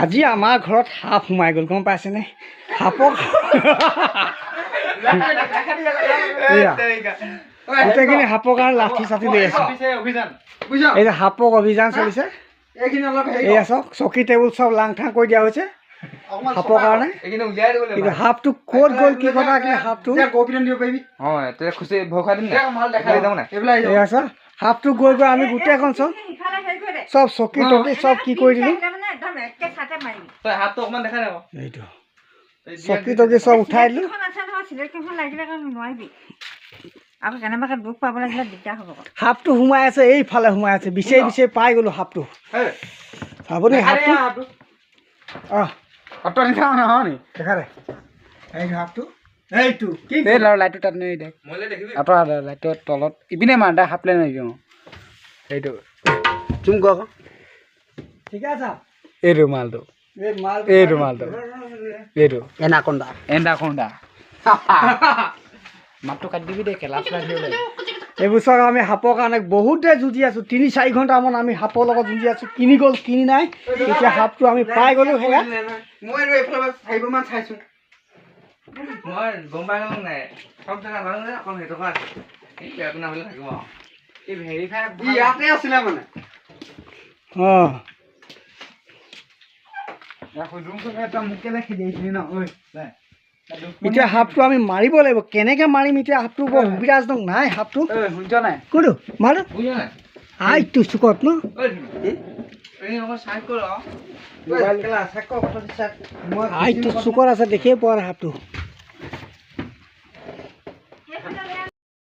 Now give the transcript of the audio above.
আজি আমাৰ ঘৰত সাপ সোমাই গ'ল গম পাইছেনে সাপক গোটেইখিনি সাপৰ কাৰণে লাঠি চাঠি লৈ আছে এই যে সাপক অভিযান চলিছে এয়া চাওক চকী টেবুল চব লাংথাং কৰি দিয়া হৈছে সাপৰ কাৰণে কিন্তু সাপটো ক'ত গ'ল কি কথা কিন্তু সাপটো এয়া চাওক সাপটো গৈ গৈ আমি গোটেইখন চব চকী টকী চব কি কৰি দিলোঁ এইটো চকী টকী চব উঠাই দিলোঁ সাপটো সোমাই আছে এইফালে সোমাই আছে বিচাৰি বিচাৰি পাই গ'লোঁ সাপটো আপুনি সাপটো দেখা এই সাপটো এইটো কি লাইটটো তাত নেই দে আঁতৰা লাইটৰ তলত ইপিনে মাৰ দা সাপলে নাই দিওঁ এইটো চুম ক ঠিক আছে এইটো মালটো এইটো মালটো এইটো এনাকোণ্ডা মাতটো কাটি দিবি দে কেলা এইবোৰ চাওক আমি সাপৰ কাৰণে বহুতে যুঁজি আছোঁ ৩-৪ ঘণ্টামান আমি সাপৰ লগত যুঁজি আছোঁ কিনি গ'ল কিনি নাই এতিয়া সাপটো আমি পাই গ'লোঁ সেয়া মই চাইছোঁ মই গম পাই গ'লো নাই সব জেগা মানুহ অকল সেইটকা আছে আপোনাৰ বোলে থাকিব এই ভেৰিফাই ইয়াতে আছিলে মানে অঁ এতিয়া সাপটো আমি মাৰিব লাগিব কেনেকৈ মাৰিম এতিয়া সাপটো বৰ সুবিধাজনক নাই সাপটো শুনিছ নাই কোনটো মাৰো আইটো চুকত ন আইটো চুকত আছে দেখিয়ে পোৱা নাই সাপটো